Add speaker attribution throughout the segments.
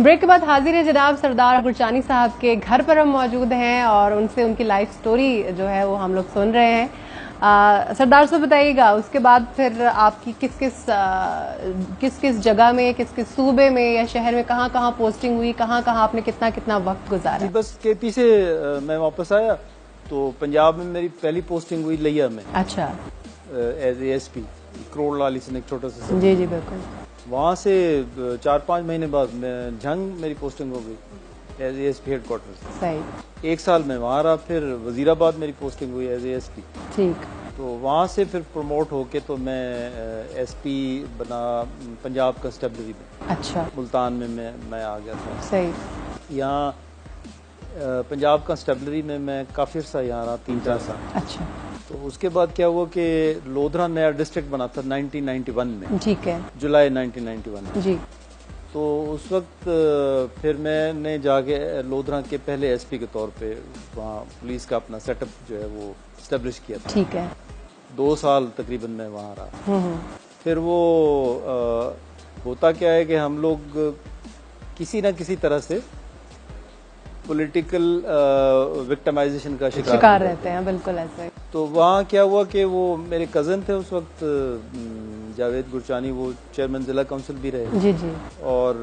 Speaker 1: Break के बाद हाजिर है जनाब सरदार गुरचानी साहब के घर पर हम मौजूद हैं और उनसे उनकी लाइफ स्टोरी जो है वो हम लोग सुन रहे हैं। सरदार साहब बताइएगा, उसके बाद फिर आपकी किस किस जगह में, किस किस सूबे में या शहर में कहाँ कहाँ पोस्टिंग हुई, कहाँ कहाँ आपने कितना कितना वक्त गुजारा?
Speaker 2: बस केपी से मैं वापस आया तो पंजाब में मेरी पहली पोस्टिंग हुई लिया में।
Speaker 1: अच्छा।
Speaker 2: एज एएसपी करोड़ लाली से एक छोटा सा।
Speaker 1: जी जी बिल्कुल।
Speaker 2: वहाँ से 4-5 महीने बाद मैं झंग मेरी पोस्टिंग हो गई एज एएसपी हेडक्वार्टर।
Speaker 1: सही।
Speaker 2: 1 साल में वहाँ रहा, फिर वजीराबाद मेरी पोस्टिंग हुई एज एएसपी।
Speaker 1: ठीक।
Speaker 2: तो वहाँ से फिर प्रमोट होके तो मैं एसपी बना पंजाब कंस्टेबलरी में।
Speaker 1: अच्छा।
Speaker 2: मुल्तान में मैं आ गया था।
Speaker 1: सही।
Speaker 2: यहाँ पंजाब कंस्टेबलरी में मैं काफी अर्सा यहाँ रहा, 3-4 साल।
Speaker 1: अच्छा।
Speaker 2: तो उसके बाद क्या हुआ कि लोधरा नया डिस्ट्रिक्ट बना था 1991 में।
Speaker 1: ठीक है।
Speaker 2: जुलाई 1991 में।
Speaker 1: जी।
Speaker 2: तो उस वक्त फिर मैंने जाके लोधरा के पहले एसपी के तौर पे वहाँ पुलिस का अपना सेटअप जो है वो स्टेब्लिश किया था।
Speaker 1: ठीक है।
Speaker 2: 2 साल तकरीबन मैं वहाँ रहा। फिर वो होता क्या है कि हम लोग किसी न किसी तरह से पॉलिटिकल विक्टिमाइजेशन का शिकार
Speaker 1: रहते हैं। बिल्कुल ऐसे।
Speaker 2: तो वहाँ क्या हुआ कि वो मेरे कजन थे उस वक्त, जावेद गुरचानी, वो चेयरमैन जिला काउंसिल भी रहे।
Speaker 1: जी जी।
Speaker 2: और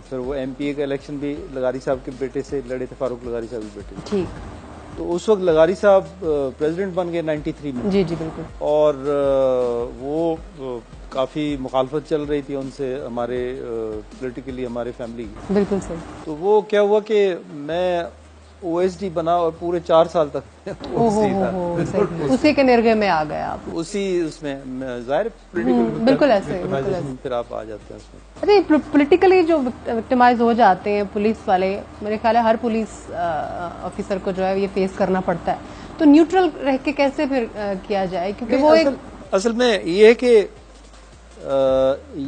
Speaker 2: फिर वो एमपीए का इलेक्शन भी लगारी साहब के बेटे से लड़े थे, फारूक लगारी साहब के बेटे।
Speaker 1: ठीक।
Speaker 2: तो उस वक्त लगारी साहब प्रेसिडेंट बन गए 93 में।
Speaker 1: जी जी बिल्कुल।
Speaker 2: और वो काफी मुखालफत चल रही थी उनसे, हमारे पॉलिटिकली हमारे फैमिली की।
Speaker 1: बिल्कुल सही।
Speaker 2: तो वो क्या हुआ कि मैं ओएसडी बना और पूरे 4 साल तक
Speaker 1: उसी के निर्गय में आ गया आप।
Speaker 2: उसी उसमें जाहिर
Speaker 1: बिल्कुल ऐसे।
Speaker 2: फिर आप आ जाते हैं उसमें।
Speaker 1: अरे पॉलिटिकली जो विक्टिमाइज हो जाते हैं पुलिस वाले, मेरे ख्याल है हर पुलिस ऑफिसर को जो है ये फेस करना पड़ता है। तो न्यूट्रल रह के कैसे फिर किया जाए, क्योंकि वो
Speaker 2: असल में ये है कि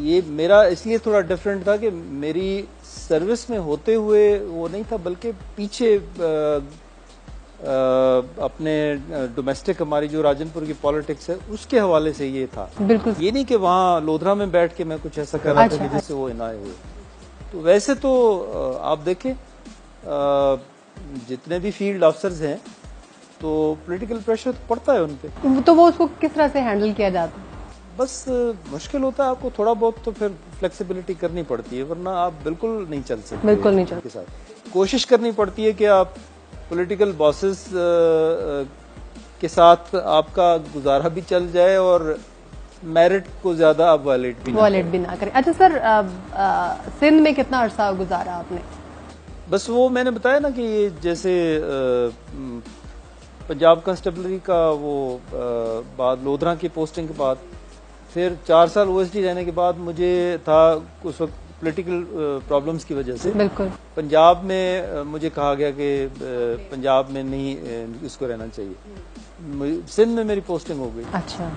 Speaker 2: ये मेरा इसलिए थोड़ा डिफरेंट था कि मेरी सर्विस में होते हुए वो नहीं था, बल्कि पीछे अपने डोमेस्टिक हमारी जो राजनपुर की पॉलिटिक्स है उसके हवाले से ये था।
Speaker 1: बिल्कुल।
Speaker 2: ये नहीं कि वहाँ लोधरा में बैठ के मैं कुछ ऐसा कर रहा था कि जिससे वो इनाए हुए। तो वैसे तो आप देखें जितने भी फील्ड अफसर्स हैं तो पॉलिटिकल प्रेशर तो पड़ता है उन पे।
Speaker 1: तो वो उसको किस तरह से हैंडल किया जाता है?
Speaker 2: बस मुश्किल होता है, आपको थोड़ा बहुत तो फिर फ्लेक्सिबिलिटी करनी पड़ती है, वरना आप बिल्कुल नहीं चल सकते।
Speaker 1: बिल्कुल नहीं चल
Speaker 2: के साथ कोशिश करनी पड़ती है कि आप पॉलिटिकल बॉसेस के साथ आपका गुजारा भी चल जाए और मेरिट को ज्यादा आप वायलेट भी ना
Speaker 1: करें। अच्छा सर, सिंध में कितना अरसा गुजारा आपने?
Speaker 2: बस वो मैंने बताया ना कि जैसे पंजाब कंस्टेबलरी का वो बाद लोधरा की पोस्टिंग के बाद फिर 4 साल ओएसडी रहने के बाद मुझे था उस वक्त पॉलिटिकल प्रॉब्लम्स की वजह से
Speaker 1: बिल्कुल
Speaker 2: पंजाब में मुझे कहा गया कि पंजाब में नहीं इसको रहना चाहिए। सिंध में मेरी पोस्टिंग हो गई।
Speaker 1: अच्छा।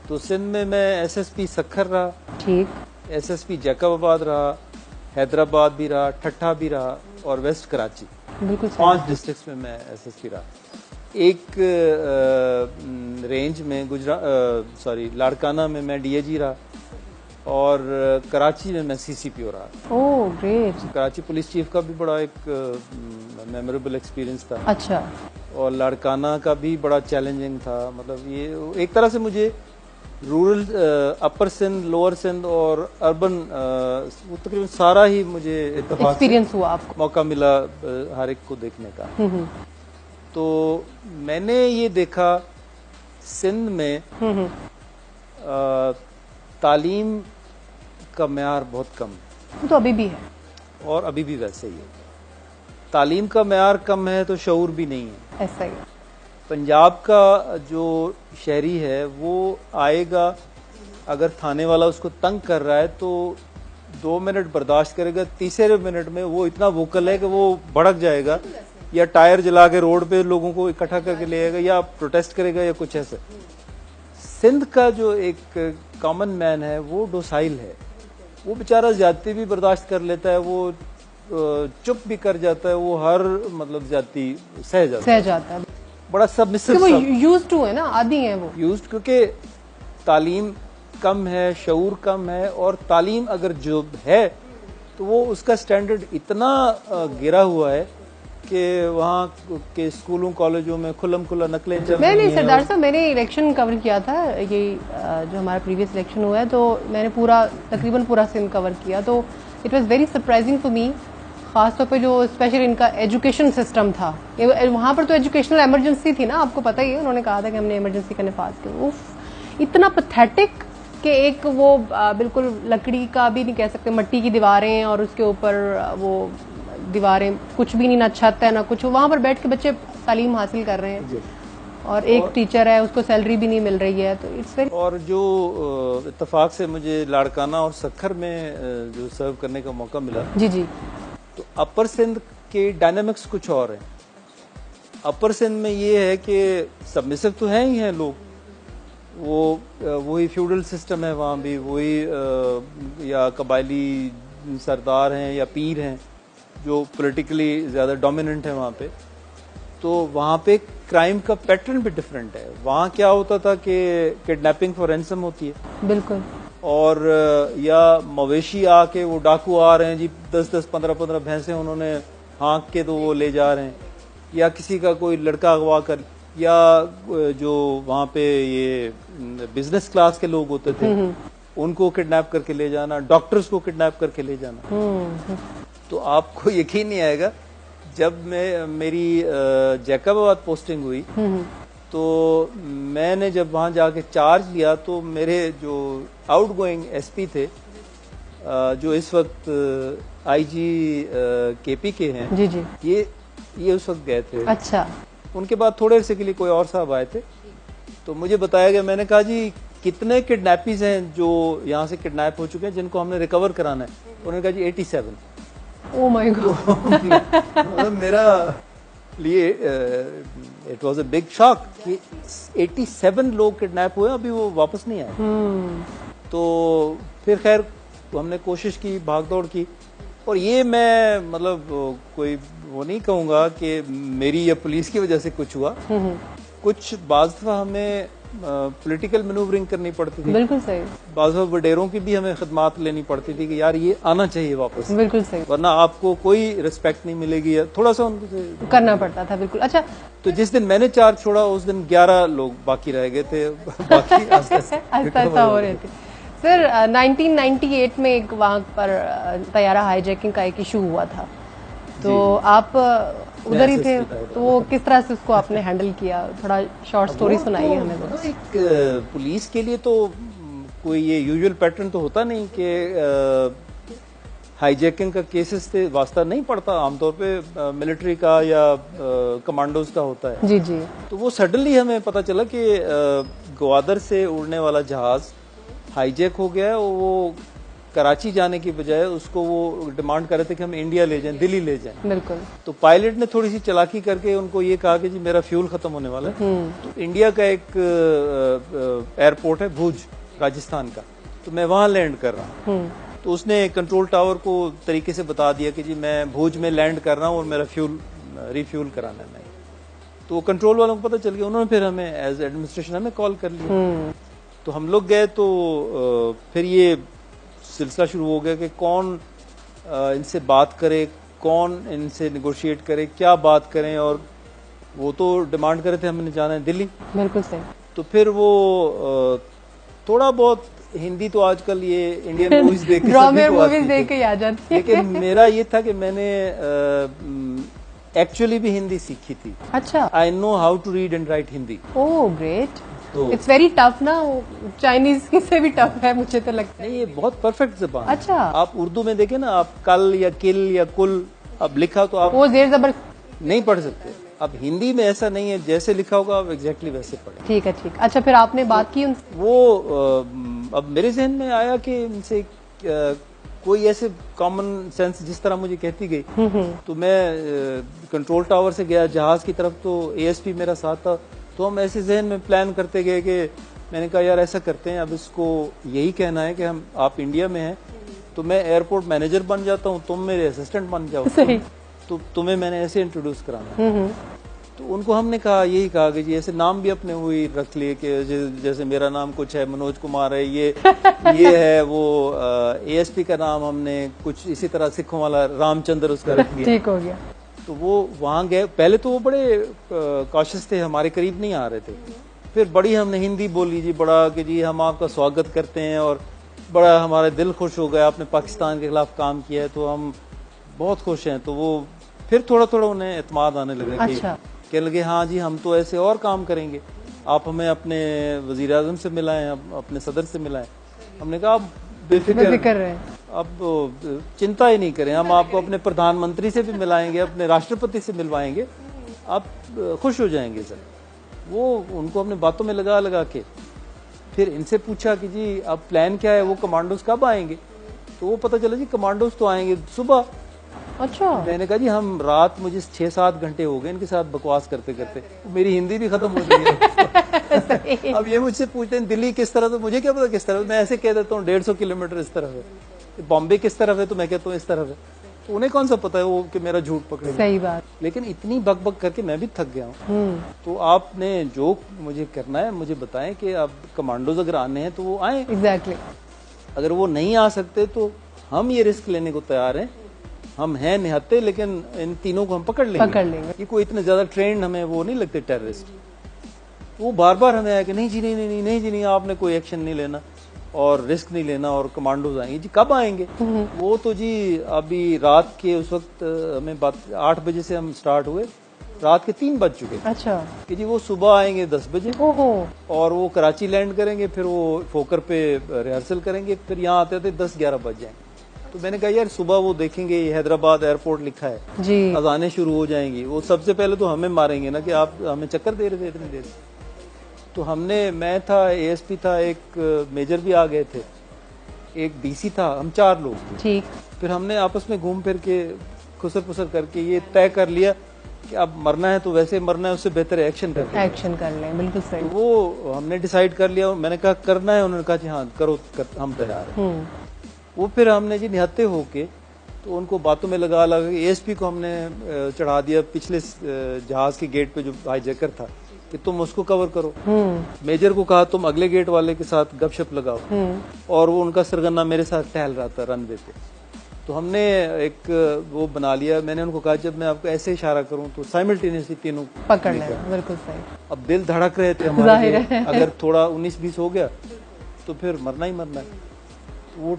Speaker 2: तो सिंध में मैं एसएसपी सखर रहा।
Speaker 1: ठीक।
Speaker 2: एसएसपी जैकबाबाद रहा, हैदराबाद भी रहा, ठट्ठा भी रहा और वेस्ट कराची।
Speaker 1: बिल्कुल
Speaker 2: 5 डिस्ट्रिक्ट्स में मैं एसएसपी रहा। एक रेंज में लाड़काना में मैं डीएजी रहा और कराची में मैं सीसीपीओ रहा।
Speaker 1: Oh great.
Speaker 2: Karachi police chief का भी बड़ा एक मेमोरेबल एक्सपीरियंस था।
Speaker 1: अच्छा।
Speaker 2: और लाड़काना का भी बड़ा चैलेंजिंग था। मतलब ये एक तरह से मुझे रूरल, अपर सिंध, लोअर सिंध और अर्बन तकरीबन सारा ही मुझे
Speaker 1: एक्सपीरियंस हुआ, आपको
Speaker 2: मौका मिला हर एक को देखने का। तो मैंने ये देखा सिंध में तालीम का म्यार बहुत कम है।
Speaker 1: तो अभी भी है
Speaker 2: और अभी भी वैसे ही है। तालीम का म्यार कम है तो शऊर भी नहीं है।
Speaker 1: ऐसा ही।
Speaker 2: पंजाब का जो शहरी है वो आएगा, अगर थाने वाला उसको तंग कर रहा है तो 2 मिनट बर्दाश्त करेगा, तीसरे मिनट में वो इतना वोकल है कि वो भड़क जाएगा या टायर जला के रोड पे लोगों को इकट्ठा करके ले आएगा या प्रोटेस्ट करेगा या कुछ ऐसा। सिंध का जो एक कॉमन मैन है वो डोसाइल है, वो बेचारा ज्यादती भी बर्दाश्त कर लेता है, वो चुप भी कर जाता है, वो हर मतलब ज्यादती सह जाता है। बड़ा सबमिसिव,
Speaker 1: वो यूज्ड टू है ना, आदी है वो
Speaker 2: यूज्ड, क्योंकि तालीम कम है, शऊर कम है। और तालीम अगर जो है तो वो उसका स्टैंडर्ड इतना गिरा हुआ है कि वहाँ के स्कूलों कॉलेजों में खुल्लम खुल्ला नकलें चल रही हैं।
Speaker 1: नहीं सरदार साहब, मैंने इलेक्शन कवर किया था, ये जो हमारा प्रीवियस इलेक्शन हुआ है, तो मैंने तकरीबन पूरा सिंध कवर किया। तो it was very surprising for me, खासतौर पे जो स्पेशल इनका एजुकेशन सिस्टम था। वहाँ पर तो एजुकेशनल इमरजेंसी थी ना, आपको पता ही है, उन्होंने कहा था कि हमने इमरजेंसी का नफाज किया। उफ, इतना पैथेटिक कि एक वो बिल्कुल लकड़ी का भी नहीं कह सकते, मट्टी की दीवारें और उसके ऊपर वो दीवारें, कुछ भी नहीं, ना छत है ना कुछ। वहाँ पर बैठ के बच्चे तालीम हासिल कर रहे हैं और एक टीचर है, उसको सैलरी भी नहीं मिल रही है। तो इट्स वेरी।
Speaker 2: और जो इत्तेफाक से मुझे लाड़काना और सखर में जो सर्व करने का मौका मिला,
Speaker 1: जी जी,
Speaker 2: तो अपर सिंध के डायनामिक्स कुछ और हैं। अपर सिंध में ये है कि सबमिसिव तो हैं ही हैं लोग, वो वही फ्यूडल सिस्टम है वहाँ भी, वही या कबायली सरदार हैं या पीर हैं जो पॉलिटिकली ज़्यादा डोमिनेंट है वहाँ पे। तो वहाँ पे क्राइम का पैटर्न भी डिफरेंट है। वहाँ क्या होता था कि किडनैपिंग फॉर रैंसम होती है,
Speaker 1: बिल्कुल,
Speaker 2: और या मवेशी आके वो डाकू आ रहे हैं जी, 10-10, 15-15 भैंसे उन्होंने हाँक के तो वो ले जा रहे हैं, या किसी का कोई लड़का अगवा कर, या जो वहाँ पे ये बिजनेस क्लास के लोग होते थे उनको किडनैप करके ले जाना, डॉक्टर्स को किडनैप करके ले जाना। तो आपको यकीन नहीं आएगा, जब मेरी जैकबाबाद पोस्टिंग हुई तो मैंने जब वहां जाके चार्ज लिया तो मेरे जो आउटगोइंग एसपी थे, जो इस वक्त आईजी केपी के हैं,
Speaker 1: जी जी,
Speaker 2: ये उस वक्त गए थे।
Speaker 1: अच्छा।
Speaker 2: उनके बाद थोड़े अरसे के लिए कोई और साहब आए थे, तो मुझे बताया गया, मैंने कहा जी कितने किडनैपीज हैं जो यहाँ से किडनैप हो चुके हैं जिनको हमने रिकवर कराना है? उन्होंने कहा जी 87।
Speaker 1: Oh my God.
Speaker 2: मतलब मेरा लिए it was a big shock कि 87 लोग किडनैप हुए, अभी वो वापस नहीं आए। तो फिर खैर हमने कोशिश की, भागदौड़ की, और ये मैं मतलब कोई वो नहीं कहूँगा कि मेरी या पुलिस की वजह से कुछ हुआ। कुछ बाज़ दफ़ा हमें पॉलिटिकल मैनूवरिंग करनी पड़ती थी,
Speaker 1: बिल्कुल सही,
Speaker 2: बाज़ दफ़ा वडेरों की भी हमें खिदमात लेनी पड़ती थी कि यार ये आना चाहिए वापस,
Speaker 1: बिल्कुल सही,
Speaker 2: वरना आपको कोई रिस्पेक्ट नहीं मिलेगी, या थोड़ा सा उनको
Speaker 1: करना पड़ता था। बिल्कुल। अच्छा,
Speaker 2: तो जिस दिन मैंने चार्ज छोड़ा उस दिन 11 लोग बाकी रह गए थे, बाकी
Speaker 1: आस्ता हो रहे थे। फिर 1998 में एक वहाँ पर तैयारा हाईजैकिंग का एक इशू हुआ था, तो आप उधर ही थे, तो वो किस तरह से उसको आपने हैंडल किया? थोड़ा शॉर्ट स्टोरी सुनाइए हमें।
Speaker 2: तो एक पुलिस के लिए तो कोई ये यूजुअल पैटर्न तो होता नहीं कि हाईजैकिंग का केसेस से वास्ता नहीं पड़ता, आमतौर पे मिलिट्री का या कमांडोज का होता है।
Speaker 1: जी जी।
Speaker 2: तो वो सडनली हमें पता चला कि ग्वादर से उड़ने वाला जहाज हाईजैक हो गया है, और वो कराची जाने की बजाय उसको वो डिमांड कर रहे थे कि हम इंडिया ले जाएं, दिल्ली ले जाएं।
Speaker 1: बिल्कुल।
Speaker 2: तो पायलट ने थोड़ी सी चालाकी करके उनको ये कहा कि जी मेरा फ्यूल खत्म होने वाला है। तो इंडिया का एक एयरपोर्ट है भुज, राजस्थान का, तो मैं वहां लैंड कर रहा हूँ। तो उसने कंट्रोल टावर को तरीके से बता दिया कि जी मैं भुज में लैंड कर रहा हूँ और मेरा फ्यूल रिफ्यूल कराना है। तो कंट्रोल वालों को पता चल गया, उन्होंने फिर हमें एज एडमिनिस्ट्रेशन हमें कॉल कर लिया। तो हम लोग गए, तो फिर ये सिलसिला शुरू हो गया कि कौन इनसे बात करे, कौन इनसे निगोशिएट करे, क्या बात करें, और वो तो डिमांड कर रहे थे हमने जाना है दिल्ली।
Speaker 1: बिल्कुल सही।
Speaker 2: तो फिर वो थोड़ा बहुत हिंदी तो आजकल ये इंडियन मूवीज देख के
Speaker 1: मूवीज देख के आ जाती है,
Speaker 2: लेकिन मेरा ये था कि मैंने एक्चुअली भी हिंदी सीखी थी।
Speaker 1: अच्छा।
Speaker 2: I know how to read and write Hindi.
Speaker 1: Oh great. It's very tough ना, चाइनीज की से भी टफ है मुझे तो लगता है।
Speaker 2: नहीं, ये बहुत परफेक्ट ज़बान है।
Speaker 1: अच्छा।
Speaker 2: आप उर्दू में देखें ना, आप कल या किल या कुल अब लिखा तो आप
Speaker 1: वो जेर जबर
Speaker 2: नहीं पढ़ सकते। अब हिंदी में ऐसा नहीं है, जैसे लिखा होगा आप एग्जैक्टली वैसे पढ़े।
Speaker 1: ठीक है, ठीक। अच्छा, फिर आपने बात की उनसे?
Speaker 2: वो अब मेरे जहन में आया कि इनसे कोई ऐसे कॉमन सेंस जिस तरह मुझे कहती गई, तो मैं कंट्रोल टावर से गया जहाज की तरफ, तो एएसपी मेरा साथ था। तो हम ऐसे जहन में प्लान करते गए कि मैंने कहा यार ऐसा करते हैं, अब इसको यही कहना है कि हम आप इंडिया में हैं, तो मैं एयरपोर्ट मैनेजर बन जाता हूँ, तुम मेरे असिस्टेंट बन जाओ।
Speaker 1: सही।
Speaker 2: तो तुम्हें मैंने ऐसे इंट्रोड्यूस कराना है। तो उनको हमने कहा, यही कहा कि जी ऐसे नाम भी अपने वही रख लिए कि जैसे मेरा नाम कुछ है, मनोज कुमार है, ये है, वो ASP का नाम हमने कुछ इसी तरह सिखों वाला रामचंद्र उसका रख लिया।
Speaker 1: ठीक हो गया।
Speaker 2: तो वो वहाँ गए, पहले तो वो बड़े कॉशियस थे, हमारे करीब नहीं आ रहे थे। फिर बड़ी हमने हिंदी बोली जी, बड़ा कि जी हम आपका स्वागत करते हैं और बड़ा हमारा दिल खुश हो गया, आपने पाकिस्तान के खिलाफ काम किया है तो हम बहुत खुश हैं। तो वो फिर थोड़ा थोड़ा उन्हें एतमाद आने लगा।
Speaker 1: अच्छा।
Speaker 2: कहने लगे हाँ जी हम तो ऐसे और काम करेंगे, आप हमें अपने वजीर आजम से मिलाएं, अपने सदर से मिलाएं। हमने कहा आप बेफिक्र
Speaker 1: रहे,
Speaker 2: अब चिंता ही नहीं करें, हम आपको अपने प्रधानमंत्री से भी मिलाएंगे, अपने राष्ट्रपति से मिलवाएंगे, आप खुश हो जाएंगे सर। वो उनको हमने बातों में लगा लगा के फिर इनसे पूछा कि जी अब प्लान क्या है, वो कमांडोज कब आएंगे? तो वो पता चला जी कमांडोज तो आएंगे सुबह।
Speaker 1: अच्छा।
Speaker 2: मैंने कहा जी हम रात, मुझे 6-7 घंटे हो गए इनके साथ बकवास करते करते, मेरी हिंदी भी खत्म हो गई है। अब ये मुझसे पूछते हैं दिल्ली किस तरफ, तो मुझे क्या पता किस तरफ, मैं ऐसे कह देता हूँ 150 किलोमीटर इस तरफ है, बॉम्बे किस तरफ है तो मैं कहता हूँ इस तरफ है, तो उन्हें कौन सा पता है वो कि मेरा झूठ पकड़े।
Speaker 1: सही बात।
Speaker 2: लेकिन इतनी बकबक करके मैं भी थक गया हूँ। तो आपने जो मुझे करना है मुझे बताएं कि अब कमांडोज अगर आने हैं तो वो आए।
Speaker 1: एग्जैक्टली।
Speaker 2: अगर वो नहीं आ सकते तो हम ये रिस्क लेने को तैयार हैं, हम हैं निहत्ते, लेकिन इन तीनों को हम पकड़ लेंगे। ये कोई इतने ज्यादा ट्रेंड हमें वो नहीं लगते टेररिस्ट। वो बार बार हमें आया कि नहीं जी नहीं नहीं नहीं जी नहीं, आपने कोई एक्शन नहीं लेना और रिस्क नहीं लेना और कमांडोज आएंगे। जी कब आएंगे? वो तो जी अभी रात के उस वक्त हमें बात 8 बजे से हम स्टार्ट हुए, रात के 3 बज चुके।
Speaker 1: अच्छा।
Speaker 2: कि जी वो सुबह आएंगे 10 बजे।
Speaker 1: ओहो।
Speaker 2: और वो कराची लैंड करेंगे, फिर वो फोकर पे रिहर्सल करेंगे, फिर यहाँ आते थे 10-11 बज जाएंगे। तो मैंने कहा यार सुबह वो देखेंगे हैदराबाद एयरपोर्ट लिखा है
Speaker 1: जी,
Speaker 2: अजानें शुरू हो जाएंगी, वो सबसे पहले तो हमें मारेंगे ना कि आप हमें चक्कर दे रहे थे इतनी देर से। तो हमने, मैं था, ASP था, एक मेजर भी आ गए थे, एक DC था, हम 4 लोग थे। ठीक। फिर हमने आपस में घूम फिर के खुसर पुसर करके ये तय कर लिया कि अब मरना है तो वैसे मरना है, उससे बेहतर एक्शन कर लें। बिल्कुल सही। तो वो हमने डिसाइड कर लिया। मैंने कहा करना है, उन्होंने कहा जी हाँ करो, हम तैयार हैं। वो फिर हमने जी निहत्ते होके तो उनको बातों में लगा लगा ASP को हमने चढ़ा दिया पिछले जहाज के गेट पे जो हाईजैकर था कि तुम उसको कवर करो। मेजर को कहा तुम अगले गेट वाले के साथ गपशप लगाओ, और वो उनका सरगना मेरे साथ टहल रहा था रनवे पे। तो हमने एक वो बना लिया, मैंने उनको कहा जब मैं आपको ऐसे इशारा करूं तो साइमल्टेनियसली तीनों
Speaker 1: पकड़ लेना। बिल्कुल सही।
Speaker 2: अब दिल धड़क रहे थे हमारे, अगर थोड़ा 19-20 हो गया तो फिर मरना ही मरना है। वो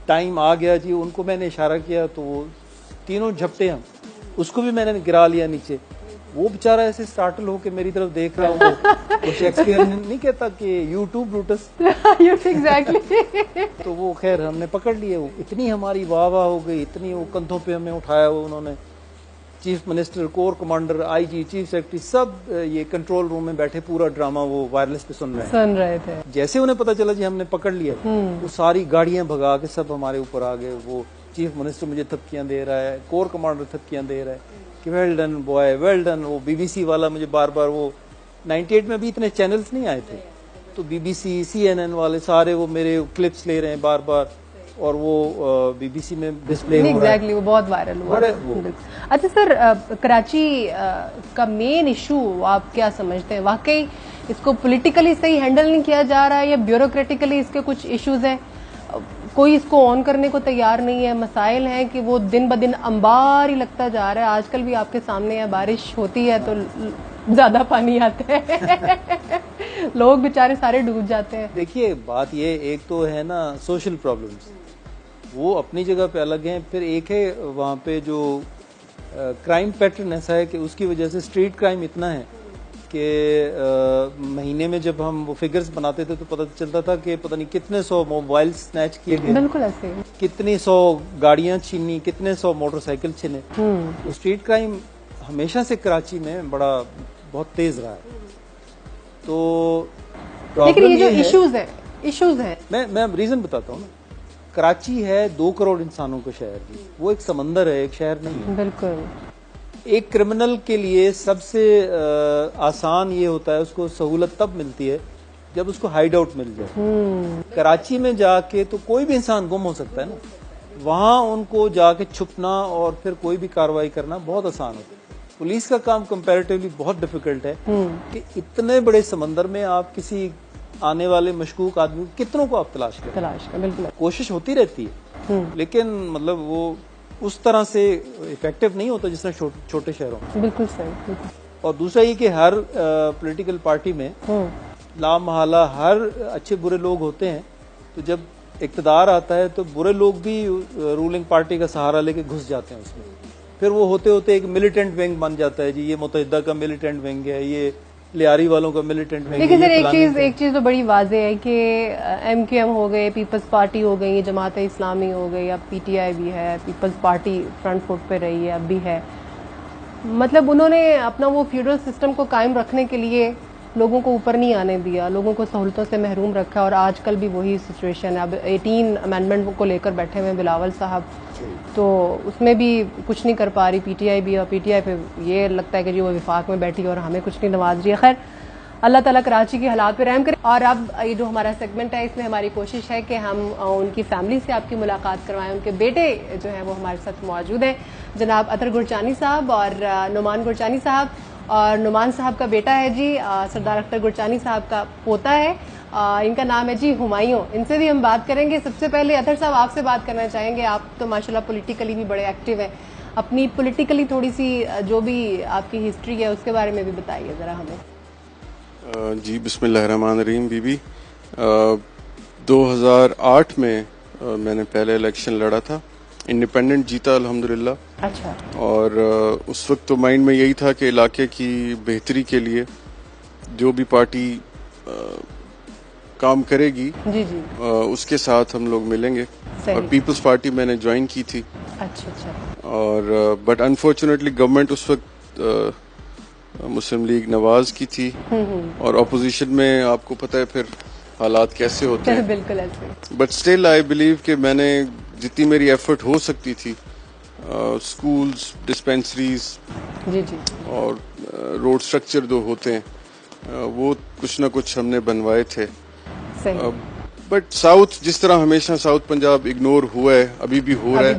Speaker 2: टाइम आ गया जी, उनको मैंने इशारा किया तो वो तीनों झपटे, हम उसको भी मैंने गिरा लिया नीचे। वो बेचारा ऐसे स्टार्टल होके मेरी तरफ देख रहा हो, वो शेक्सपियर नहीं कहता कि यूट्यूब ब्रूटस। एग्जैक्टली। तो वो खैर हमने पकड़ लिए। वो इतनी हमारी वाह वाह हो गई, इतनी वो कंधों पे हमें उठाया वो उन्होंने, chief minister, core commander, IG, chief secretary, सब ये कंट्रोल रूम में बैठे पूरा ड्रामा वो वायरलेस पे सुन रहे थे। जैसे उन्हें पता चला जी हमने पकड़ लिया, वो सारी गाड़ियां भगा के सब हमारे ऊपर आ गए। वो चीफ मिनिस्टर मुझे थपकियां दे रहा है, कोर कमांडर थपकियां दे रहा है कि well done boy, well done. वो BBC वाला मुझे बार बार, वो 98 में भी इतने चैनल्स नहीं आए थे, तो BBC, CNN वाले सारे वो मेरे क्लिप्स ले रहे हैं बार बार, और वो BBC में डिस्प्ले हो रहा है।
Speaker 1: वो बहुत वायरल हुआ। अच्छा सर, कराची का मेन इशू आप क्या समझते हैं? वाकई इसको पॉलिटिकली सही हैंडल नहीं किया जा रहा है या ब्यूरोक्रेटिकली इसके कुछ इश्यूज हैं? कोई इसको ऑन करने को तैयार नहीं है। मसाइल हैं कि वो दिन ब दिन अंबार ही लगता जा रहा है। आजकल भी आपके सामने है, बारिश होती है तो ज्यादा पानी आता है। लोग बेचारे सारे डूब जाते हैं।
Speaker 2: देखिए बात ये, एक तो है ना सोशल प्रॉब्लम्स, वो अपनी जगह पे अलग हैं, फिर एक है वहाँ पे जो क्राइम पैटर्न ऐसा है कि उसकी वजह से स्ट्रीट क्राइम इतना है कि महीने में जब हम वो फिगर्स बनाते थे तो पता चलता था कि पता नहीं कितने 100 मोबाइल स्नैच किए गए।
Speaker 1: बिल्कुल ऐसे। कितनी
Speaker 2: 100 गाड़ियां छीनी, कितने 100 मोटरसाइकिल छीने। तो स्ट्रीट क्राइम हमेशा से कराची में बहुत तेज रहा है। तो
Speaker 1: लेकिन ये जो इश्यूज है
Speaker 2: मैं रीजन बताता हूँ ना। कराची है 2 करोड़ इंसानों का शहर जी, वो एक समंदर है, एक शहर नहीं है।
Speaker 1: बिल्कुल।
Speaker 2: एक क्रिमिनल के लिए सबसे आसान ये होता है, उसको सहूलत तब मिलती है जब उसको हाइड आउट मिल जाए। कराची में जाके तो कोई भी इंसान गुम हो सकता है ना, वहां उनको जाके छुपना और फिर कोई भी कार्रवाई करना बहुत आसान होता है। पुलिस का काम कंपैरेटिवली बहुत डिफिकल्ट है कि इतने बड़े समंदर में आप किसी आने वाले मशकूक आदमी कितनों को आप तलाश करें।
Speaker 1: बिल्कुल
Speaker 2: कोशिश होती रहती है, लेकिन मतलब वो उस तरह से इफेक्टिव नहीं होता जिस तरह छोटे शहरों में।
Speaker 1: बिल्कुल सही, बिल्कुल।
Speaker 2: और दूसरा ये कि हर पॉलिटिकल पार्टी में लामहला हर अच्छे बुरे लोग होते हैं, तो जब इक्तदार आता है तो बुरे लोग भी रूलिंग पार्टी का सहारा लेके घुस जाते हैं उसमें। फिर वो होते होते एक मिलिटेंट विंग बन जाता है जी, ये मुत्तहिदा का मिलिटेंट विंग है, ये लियारी वालों का मिलिटेंट विंग है।
Speaker 1: लेकिन सर एक चीज तो बड़ी वाजे है कि MQM हो गए, पीपल्स पार्टी हो गई, जमात इस्लामी हो गई, अब PTI भी है, पीपल्स पार्टी फ्रंट फुट पे रही है, अब भी है। मतलब उन्होंने अपना वो फ्यूडल सिस्टम को कायम रखने के लिए लोगों को ऊपर नहीं आने दिया, लोगों को सहूलतों से महरूम रखा, और आजकल भी वही सिचुएशन है। अब 18 अमेंडमेंट को लेकर बैठे हुए बिलावल साहब, तो उसमें भी कुछ नहीं कर पा रही PTI भी, और PTI पे ये लगता है कि जी वो विफाक में बैठी और हमें कुछ नहीं नवाज रही है। खैर, अल्लाह ताला कराची के हालात पे रहम करे। और अब ये जो हमारा सेगमेंट है, इसमें हमारी कोशिश है कि हम उनकी फैमिली से आपकी मुलाकात करवाएं। उनके बेटे जो है वो हमारे साथ मौजूद हैं, जनाब अतर गुरचानी साहब और नुमान गुरचानी साहब। और नुमान साहब का बेटा है जी सरदार अख्तर गुरचानी साहब का पोता है, इनका नाम है जी हुमायूं। इनसे भी हम बात करेंगे। सबसे पहले अतर साहब आपसे बात करना चाहेंगे, आप तो माशाल्लाह पॉलिटिकली भी बड़े एक्टिव हैं, अपनी पॉलिटिकली थोड़ी सी जो भी आपकी हिस्ट्री है उसके बारे में भी बताइए जरा हमें।
Speaker 3: जी बिस्मिल्लाहिर्रहमानिर्रहीम। बीबी 2008 में मैंने पहले इलेक्शन लड़ा था, इंडिपेंडेंट जीता अल्हम्दुलिल्लाह।
Speaker 1: अच्छा।
Speaker 3: और उस वक्त तो माइंड में यही था कि इलाके की बेहतरी के लिए जो भी पार्टी काम करेगी
Speaker 1: जी जी
Speaker 3: उसके साथ हम लोग मिलेंगे। और पीपल्स पार्टी मैंने ज्वाइन की थी।
Speaker 1: अच्छा अच्छा।
Speaker 3: और बट अनफॉर्चुनेटली गवर्नमेंट उस वक्त मुस्लिम लीग नवाज की थी, और अपोजिशन में आपको पता है फिर हालात कैसे होते हैं।
Speaker 1: बिल्कुल ऐसे।
Speaker 3: बट स्टिल आई बिलीव कि मैंने जितनी मेरी एफर्ट हो सकती थी, स्कूल्स, डिस्पेंसरीज
Speaker 1: जी जी
Speaker 3: और रोड स्ट्रक्चर जो होते हैं वो कुछ ना कुछ हमने बनवाए थे। बट साउथ जिस तरह हमेशा साउथ पंजाब इग्नोर हुआ है, अभी भी हो रहा है,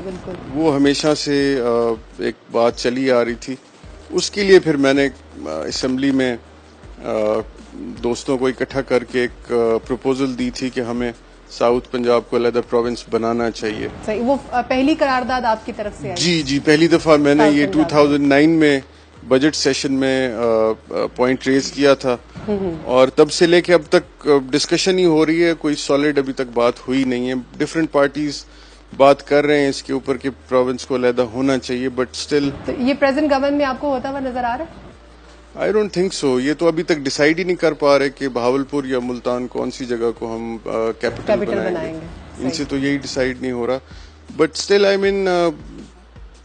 Speaker 1: बिल्कुल।
Speaker 3: वो हमेशा से एक बात चली आ रही थी। उसके लिए फिर मैंने असेंबली में दोस्तों को इकट्ठा करके एक प्रपोजल दी थी कि हमें साउथ पंजाब को अलग प्रोविंस बनाना चाहिए।
Speaker 1: सही, वो पहली करारदाद आपकी तरफ से आई?
Speaker 3: जी, पहली दफा मैंने ये 2009 में बजट सेशन में पॉइंट रेज किया था, और तब से लेके अब तक डिस्कशन ही हो रही है, कोई सॉलिड अभी तक बात हुई नहीं है। डिफरेंट पार्टीज बात कर रहे हैं इसके ऊपर कि प्रोविंस को अलग होना चाहिए, बट स्टिल।
Speaker 1: तो ये प्रेजेंट गवर्नमेंट में आपको होता हुआ नजर आ रहा है?
Speaker 3: I don't think so. ये तो अभी तक डिसाइड ही नहीं कर पा रहे कि भावलपुर या मुल्तान कौन सी जगह को हम कैपिटल बनाएंगे। इनसे तो यही डिसाइड नहीं हो रहा। बट स्टिल आई मीन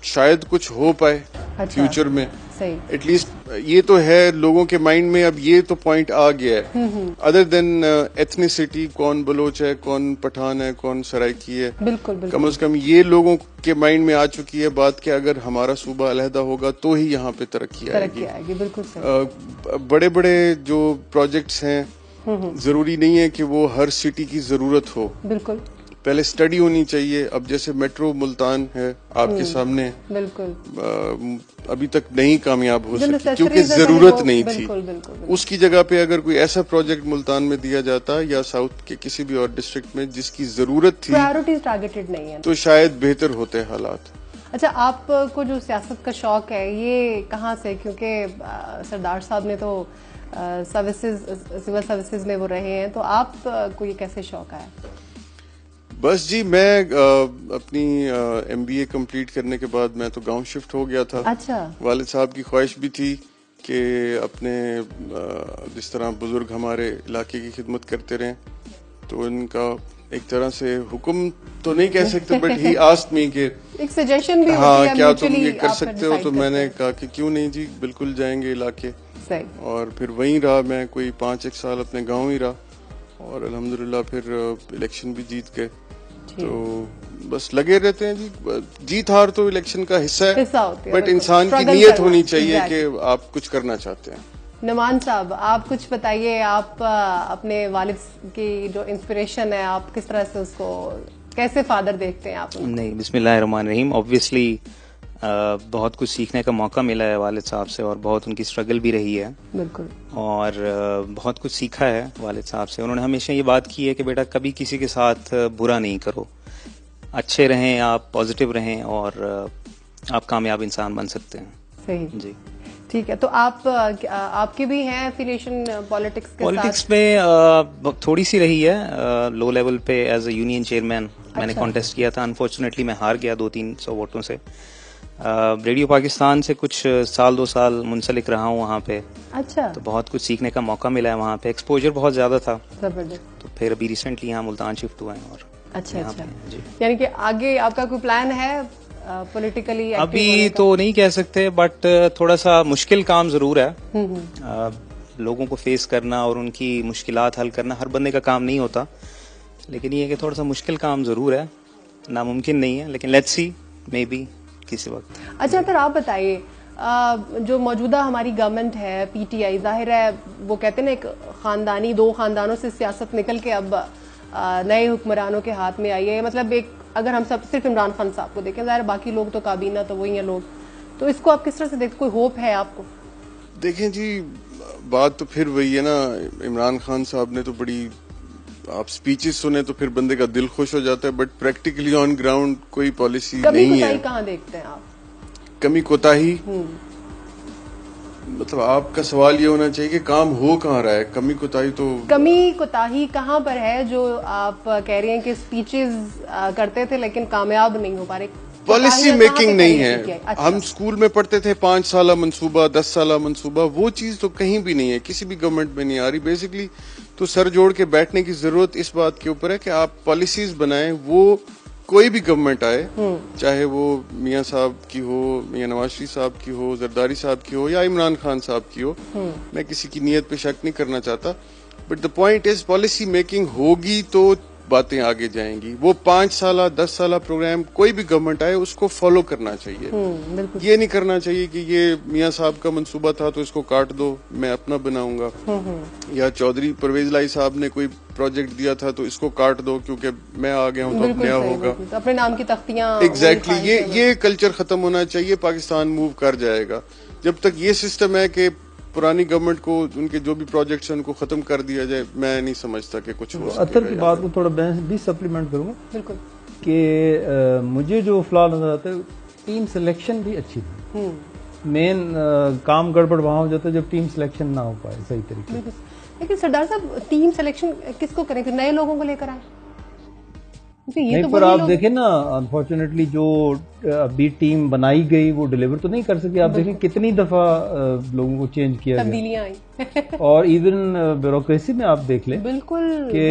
Speaker 3: शायद कुछ हो पाए फ्यूचर में। एटलीस्ट ये तो है लोगों के माइंड में, अब ये तो पॉइंट आ गया है। अदर देन एथनिसिटी, कौन बलोच है, कौन पठान है, कौन सराइकी है,
Speaker 1: बिल्कुल
Speaker 3: कम से कम ये लोगों के माइंड में आ चुकी है बात कि अगर हमारा सूबा अलहदा होगा तो ही यहाँ पे तरक्की आएगी।
Speaker 1: बिल्कुल सही।
Speaker 3: बड़े बड़े जो प्रोजेक्ट्स हैं जरूरी नहीं है कि वो हर सिटी की जरूरत हो।
Speaker 1: बिल्कुल।
Speaker 3: पहले स्टडी होनी चाहिए। अब जैसे मेट्रो मुल्तान है आपके सामने,
Speaker 1: बिल्कुल
Speaker 3: अभी तक नहीं कामयाब हो सकी क्योंकि जरूरत नहीं थी। उसकी जगह पे अगर कोई ऐसा प्रोजेक्ट मुल्तान में दिया जाता या साउथ के किसी भी और डिस्ट्रिक्ट में जिसकी जरूरत थी,
Speaker 1: प्रायोरिटीज टारगेटेड नहीं है,
Speaker 3: तो शायद बेहतर होते हालात।
Speaker 1: अच्छा, आपको जो सियासत का शौक है ये कहाँ से? क्योंकि सरदार साहब ने तो सिविल सर्विसेज में वो रहे हैं, तो आपको ये कैसे शौक आया?
Speaker 3: बस जी, मैं अपनी MBA कंप्लीट करने के बाद मैं तो गांव शिफ्ट हो गया था।
Speaker 1: अच्छा।
Speaker 3: वालिद साहब की ख्वाहिश भी थी कि अपने जिस तरह बुजुर्ग हमारे इलाके की खिदमत करते रहे, तो इनका एक तरह से हुक्म तो नहीं कह सकते, बट ही आस्क्ड मी कि
Speaker 1: एक सजेशन भी
Speaker 3: हाँ
Speaker 1: होती है,
Speaker 3: क्या तुम ये कर सकते हो? तो मैंने कहा कि क्यों नहीं जी, बिल्कुल जाएंगे इलाके।
Speaker 1: सही।
Speaker 3: और फिर वहीं रहा मैं, कोई 5-1 साल अपने गाँव ही रहा, और अल्हम्दुलिल्लाह फिर इलेक्शन भी जीत गए। तो बस लगे रहते हैं जी, जीत हार तो इलेक्शन का हिस्सा है, बट इंसान की नीयत होनी चाहिए कि आप कुछ करना चाहते हैं।
Speaker 1: नुमान साहब, आप कुछ बताइए, आप अपने वालिद की जो इंस्पिरेशन है, आप किस तरह से उसको कैसे फादर देखते हैं आप उनको?
Speaker 4: नहीं, बिस्मिल्लाहिर्रहमानिर्रहीम। ऑब्वियसली बहुत कुछ सीखने का मौका मिला है वालिद साहब से, और बहुत उनकी स्ट्रगल भी रही है।
Speaker 1: बिल्कुल।
Speaker 4: और बहुत कुछ सीखा है वालिद साहब से। उन्होंने हमेशा ये बात की है कि बेटा कभी किसी के साथ बुरा नहीं करो, अच्छे रहें आप, पॉजिटिव रहें, और आप कामयाब इंसान बन सकते हैं।
Speaker 1: सही
Speaker 4: जी,
Speaker 1: ठीक है। तो आपके भी हैं एफिलिएशन पॉलिटिक्स के
Speaker 4: पॉलिटिक्स
Speaker 1: साथ?
Speaker 4: में थोड़ी सी रही है। लो लेवल पे एज अ यूनियन चेयरमैन मैंने कॉन्टेस्ट किया था। अनफॉर्चुनेटली मैं हार गया 200-300 वोटों से। रेडियो पाकिस्तान से कुछ साल 2 साल मुंसलिक रहा हूँ वहाँ पे।
Speaker 1: अच्छा।
Speaker 4: तो बहुत कुछ सीखने का मौका मिला है वहाँ पे, एक्सपोजर बहुत ज्यादा था।
Speaker 1: जबरदस्त।
Speaker 4: तो फिर अभी रिसेंटली यहाँ मुल्तान शिफ्ट हुआ है। और
Speaker 1: अच्छा
Speaker 4: यहाँ
Speaker 1: अच्छा
Speaker 4: पे, जी।
Speaker 1: यानी कि आगे आपका कोई प्लान है पॉलिटिकली?
Speaker 4: अभी तो नहीं कह सकते, बट थोड़ा सा मुश्किल काम जरूर है। लोगों को फेस करना और उनकी मुश्किलात हल करना हर बंदे का काम नहीं होता, लेकिन ये है कि थोड़ा सा मुश्किल काम जरूर है, नामुमकिन नहीं है, लेकिन लेट्स सी, मे बी किसी वक्त।
Speaker 1: अच्छा, फिर आप बताइए, जो मौजूदा हमारी गवर्नमेंट है पीटीआई, जाहिर है वो कहते हैं ना, एक खानदानी, 2 खानदानों से सियासत निकल के अब नए हुक्मरानों के हाथ में आई है। मतलब एक, अगर हम सब सिर्फ इमरान खान साहब को देखें, ज़ाहिर बाकी लोग तो काबीना तो वही हैं लोग, तो इसको आप किस तरह से देखते, कोई होप है आपको?
Speaker 3: देखें जी, बात तो फिर वही है ना, इमरान खान साहब ने तो बड़ी, आप स्पीचेस सुने तो फिर बंदे का दिल खुश हो जाता है, बट प्रैक्टिकली ऑन ग्राउंड कोई पॉलिसी नहीं है।
Speaker 1: कहाँ देखते हैं आप
Speaker 3: कमी कोताही? मतलब आपका सवाल ये होना चाहिए कि काम हो कहाँ रहा है, कमी कोताही तो
Speaker 1: कमी कोताही कहाँ पर है जो आप कह रही हैं कि स्पीचेस करते थे लेकिन कामयाब नहीं हो पा रहे?
Speaker 3: पॉलिसी मेकिंग नहीं है।
Speaker 1: अच्छा।
Speaker 3: हम स्कूल में पढ़ते थे 5 साला मंसूबा, 10 साला मंसूबा, वो चीज तो कहीं भी नहीं है, किसी भी गवर्नमेंट में नहीं आ रही। बेसिकली तो सर जोड़ के बैठने की जरूरत इस बात के ऊपर है कि आप पॉलिसीज बनाएं, वो कोई भी गवर्नमेंट आए, चाहे वो मियां साहब की हो, मियां नवाज शरीफ साहब की हो, जरदारी साहब की हो, या इमरान खान साहब की हो। मैं किसी की नीयत पे शक नहीं करना चाहता, but the point is policy making होगी तो बातें आगे जाएंगी। वो 5 साला 10 साला प्रोग्राम कोई भी गवर्नमेंट आए उसको फॉलो करना चाहिए। ये नहीं करना चाहिए कि ये मियां साहब का मंसूबा था तो इसको काट दो, मैं अपना बनाऊंगा, या चौधरी परवेज लाई साहब ने कोई प्रोजेक्ट दिया था तो इसको काट दो क्योंकि मैं आ गया हूं तो अब नया होगा,
Speaker 1: तो अपने नाम की तख्तियां।
Speaker 3: एग्जैक्टली ये कल्चर खत्म होना चाहिए। पाकिस्तान मूव कर जाएगा जब तक ये सिस्टम है कि पुरानी गवर्नमेंट को उनके जो भी प्रोजेक्ट्स हैं उनको खत्म कर दिया जाए। मैं नहीं समझता कि कुछ हो
Speaker 2: अतर की बात को थोड़ा भी सप्लीमेंट करूंगा।
Speaker 1: बिल्कुल।
Speaker 2: कि मुझे जो फ्लॉ नजर आता है, टीम सिलेक्शन भी अच्छी थी। मेन काम गड़बड़ वहां हो जाता है जब टीम सिलेक्शन ना हो पाए सही तरीके से।
Speaker 1: लेकिन सरदार साहब, टीम सिलेक्शन किसको करें? फिर नए लोगों को लेकर आए?
Speaker 2: नहीं, पर आप देखें ना, अनफॉर्चुनेटली जो अभी टीम बनाई गई वो डिलीवर तो नहीं कर सकी। आप देखें कितनी दफा लोगों को चेंज किया
Speaker 1: तब्दीलियां आई
Speaker 2: और इवन ब्यूरोक्रेसी में आप देख लें
Speaker 1: बिल्कुल
Speaker 2: कि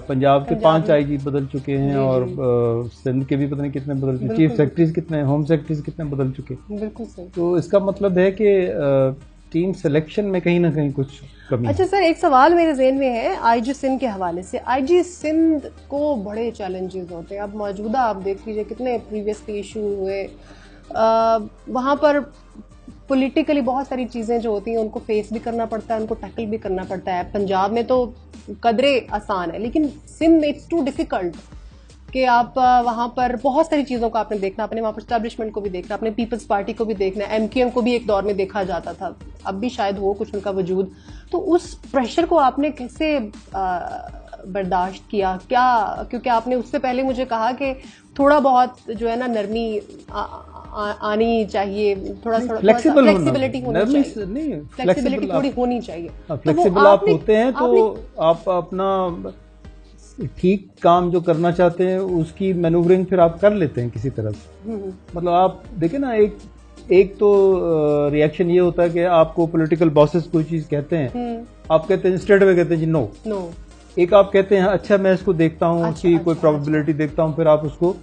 Speaker 2: पंजाब के 5 आईजी बदल चुके हैं और सिंध के भी पता नहीं कितने बदल चुके, चीफ सेक्रेटरीज कितने, होम सेक्रेटरीज कितने बदल चुके।
Speaker 1: बिल्कुल सही।
Speaker 2: तो इसका मतलब है कि टीम सिलेक्शन में कहीं ना कहीं कुछ कमी।
Speaker 1: अच्छा सर, एक सवाल मेरे ज़हन में है आईजी सिंध के हवाले से। आईजी सिंध को बड़े चैलेंजेस होते हैं। अब मौजूदा आप देख लीजिए कितने प्रीवियसली इशू हुए, वहाँ पर पॉलिटिकली बहुत सारी चीज़ें जो होती हैं उनको फेस भी करना पड़ता है, उनको टैकल भी करना पड़ता है। पंजाब में तो कदरे आसान है, लेकिन सिंध में इट्स टू डिफिकल्ट कि आप वहाँ पर बहुत सारी चीज़ों को आपने देखना, अपने वहाँ पर स्टैब्लिशमेंट को भी देखना, अपने पीपल्स पार्टी को भी देखना, एमक्यूएम को भी एक दौर में देखा जाता था, अब भी शायद हो कुछ उनका वजूद। तो उस प्रेशर को आपने कैसे बर्दाश्त किया? क्या, क्योंकि आपने उससे पहले मुझे कहा कि थोड़ा बहुत जो है ना नरमी आनी चाहिए, थोड़ा फ्लेक्सिबिलिटी होनी चाहिए, फ्लेक्सिबिलिटी थोड़ी होनी चाहिए।
Speaker 2: फ्लेक्सिबल आप होते हैं तो आप अपना ठीक काम जो करना चाहते हैं उसकी मैनूवरिंग फिर आप कर लेते हैं किसी तरह से। मतलब आप देखें ना, एक तो रिएक्शन ये होता है कि आपको पॉलिटिकल बॉसेस कोई चीज कहते हैं, आप कहते हैं स्ट्रेट अवे कहते हैं जी नो। एक आप कहते हैं अच्छा मैं इसको देखता हूँ, उसकी कोई प्रोबेबिलिटी देखता हूँ, फिर आप उसको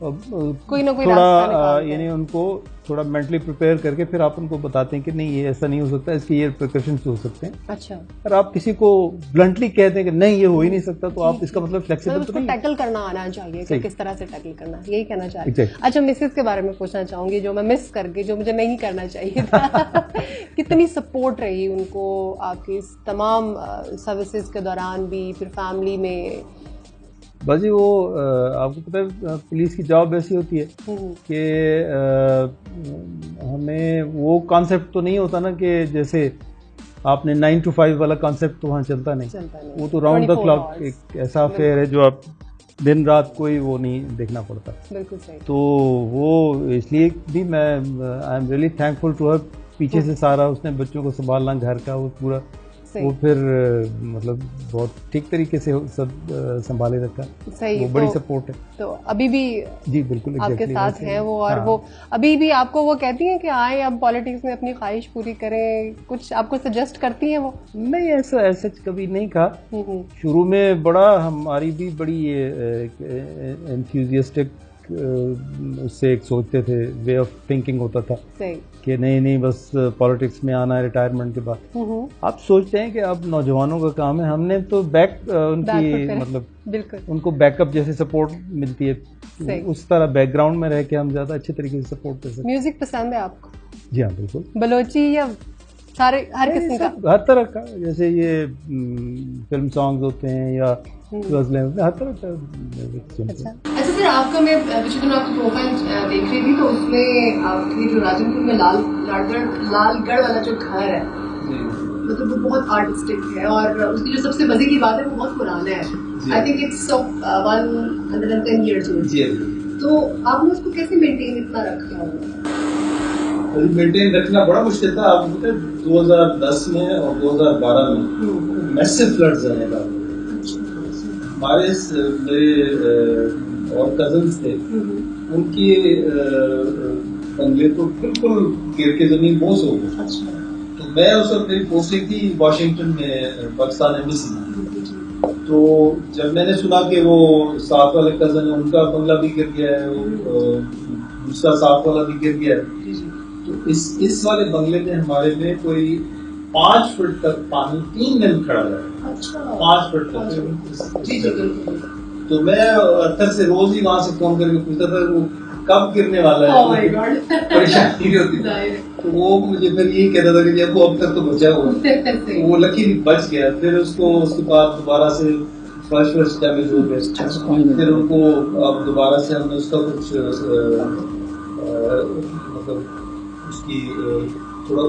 Speaker 1: कोई ना कोई
Speaker 2: थोड़ा यानी उनको थोड़ा मेंटली प्रिपेयर करके फिर आप उनको बताते हैं कि नहीं ये ऐसा नहीं हो सकता, इसके ये प्रिकॉशंस हो सकते हैं।
Speaker 1: अच्छा,
Speaker 2: अगर आप किसी को ब्लंटली कहते हैं कि नहीं ये हो ही नहीं सकता, तो आप इसका मतलब फ्लेक्सिबल तो नहीं,
Speaker 1: टैकल करना आना चाहिए कि किस तरह से टैकल करना, यही कहना चाह रही। अच्छा, मिसेस के बारे में पूछना चाहूंगी, जो मैं मिस कर गई, जो मुझे नहीं करना चाहिए था। कितनी सपोर्ट रही उनको आपकी इस तमाम सर्विसेज के दौरान भी, फिर फैमिली में?
Speaker 2: बस जी वो आपको पता है पुलिस की जॉब ऐसी होती है कि हमें वो कॉन्सेप्ट तो नहीं होता ना कि जैसे आपने 9 to 5 वाला कॉन्सेप्ट तो वहाँ चलता नहीं। वो तो राउंड द क्लॉक एक ऐसा अफेयर है जो आप दिन रात कोई वो नहीं देखना पड़ता।
Speaker 1: बिल्कुल सही।
Speaker 2: तो वो इसलिए भी मैं I am really thankful to her, पीछे से सारा उसने बच्चों को संभालना घर का वो पूरा वो फिर मतलब बहुत ठीक तरीके से सब संभाले रखा।
Speaker 1: सही,
Speaker 2: वो बड़ी सपोर्ट है।
Speaker 1: तो अभी भी
Speaker 2: जी बिल्कुल
Speaker 1: आपके साथ हैं वो, और वो अभी भी आपको वो कहती हैं कि आए अब पॉलिटिक्स में अपनी ख्वाहिश पूरी करें, कुछ आपको सजेस्ट करती हैं वो?
Speaker 2: नहीं, ऐसा कभी नहीं कहा। शुरू में बड़ा हमारी भी बड़ी एंथुसियास्टिक उससे एक सोचते थे, वे ऑफ थिंकिंग होता था कि नहीं बस पॉलिटिक्स में आना है रिटायरमेंट के बाद। आप सोचते हैं कि अब नौजवानों का काम है, हमने तो उनकी मतलब उनको बैकअप जैसे सपोर्ट मिलती है उस तरह बैकग्राउंड में रह के हम ज्यादा अच्छे तरीके से सपोर्ट कर सकते।
Speaker 1: म्यूजिक पसंद है आपको? जी
Speaker 2: हाँ बिल्कुल।
Speaker 1: बलोची या सारे हर किस्म का? हर
Speaker 2: तरह का, जैसे ये फिल्म सॉन्ग्स होते हैं या गजलें, हर तरह का।
Speaker 1: अच्छा सर, आपका मैं पिछले दिनों आपकी प्रोफाइल देख रही थी तो उसमें आपकी जो राजनपुर में लालगढ़ वाला जो घर है मतलब वो बहुत आर्टिस्टिक है, और उसकी जो सबसे मजे की बात है वो बहुत पुराना है। I think it's 110 years old। तो आपने उसको कैसे मेंटेन इतना रखा हुआ?
Speaker 2: मेंटेन रखना बड़ा मुश्किल था। आपको पता है 2010 में और 2012 में मैसिव फ्लड्स आए। हमारे मेरे और कजन्स थे, उनकी बंगले तो बिल्कुल गिर के जमीन बोझ हो गई। तो मैं उस वक्त मेरी पोस्टिंग थी वाशिंगटन में, पाकिस्तान एम्बेसी में। तो जब मैंने सुना कि वो साथ वाले कजन है उनका बंगला भी गिर गया है, दूसरा साथ वाला भी गिर गया है, तो इस वाले बंगले में हमारे में कोई 5 फुट तक पानी 3 दिन खड़ा है। 5 फुट तक। तो मैं अक्सर से रोज ही वहां से फोन करके पूछता था वो कब गिरने वाला है। परेशानी होती थी। तो वो मुझे फिर यही कहता था कि वो अब तक तो बचा हुआ। वो लकीली बच गया। फिर उसके बाद दोबारा से फर्श डैमेज हो गया। फिर उनको अब दोबारा से हमने उसका कुछ मतलब उसकी थोड़ा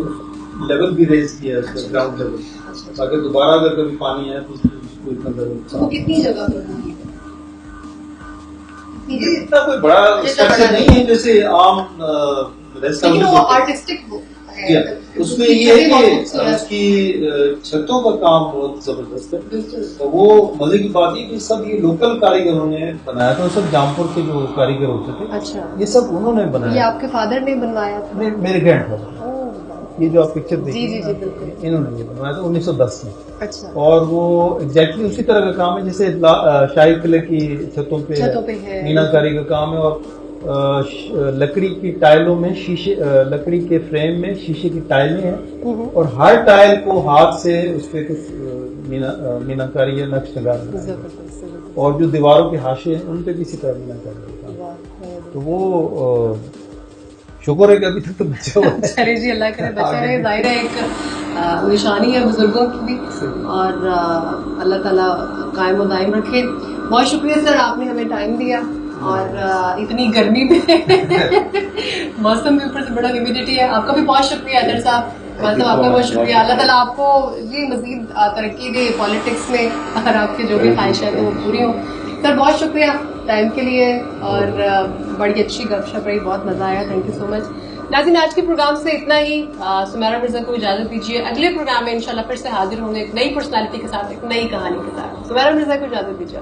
Speaker 2: लेवल भी रेज किया है, उसका ग्राउंड लेवल, ताकि दोबारा अगर कभी पानी आए तो उसको इतना जरूर।
Speaker 1: कितनी जगह पर
Speaker 2: ये इतना कोई बड़ा स्ट्रक्चर नहीं है जैसे आम रेस्ट
Speaker 1: आर्टिस्टिक
Speaker 2: है। उसमें ये है कि उसकी छतों का काम बहुत जबरदस्त है। तो वो मजे की बात है कि सब ये लोकल कारीगरों ने बनाया था। सब जामपुर के जो कारीगर होते थे,
Speaker 1: अच्छा,
Speaker 2: ये सब उन्होंने बनाया।
Speaker 1: ये आपके फादर ने बनवाया था?
Speaker 2: मेरे ग्रैंडफादर। ये जो आप पिक्चर देख रहे हैं,
Speaker 1: जी,
Speaker 2: इन्होंने ये बनवाया था 1910 में।
Speaker 1: अच्छा।
Speaker 2: और वो एग्जैक्टली उसी तरह का काम है जैसे शाही किले की छतों पे है मीनाकारी का काम है। और लकड़ी की टाइलों में शीशे, लकड़ी के फ्रेम में शीशे की टाइलें हैं, और हर टाइल को हाथ से उस पर कुछ मीनाकारी या नक्श लगा है। और जो दीवारों के हाशिए हैं उन पे भी इसी तरह मीनाकारी का काम। तो वो शुक्र है कि अभी तक तो बचा हुआ है।
Speaker 1: चलिए जी, अल्लाह करे बचा रहे। जाहिर है एक निशानी है बुजुर्गों की भी, और अल्लाह ताला कायम दायम रखे। बहुत शुक्रिया सर, आपने हमें टाइम दिया, और इतनी गर्मी में मौसम के ऊपर से बड़ा ह्यूमिडिटी है। आपका भी बहुत शुक्रिया अदर साहब, मतलब आपका बहुत शुक्रिया। अल्लाह ताला आपको जी मजीद तरक्की दे पॉलिटिक्स में, अगर आपकी जो भी ख्वाहिश है तो वो पूरी हो। सर बहुत शुक्रिया टाइम के लिए, और बड़ी अच्छी गपशप रही, बहुत मजा आया। Thank you so much. नाज़रीन, आज के प्रोग्राम से इतना ही। सुमेरा मिर्जा को इजाजत दीजिए। अगले प्रोग्राम में इंशाल्लाह फिर से हाजिर होंगे एक नई पर्सनालिटी के साथ, एक नई कहानी के साथ। सुमेरा मिर्जा को इजाजत दीजिए।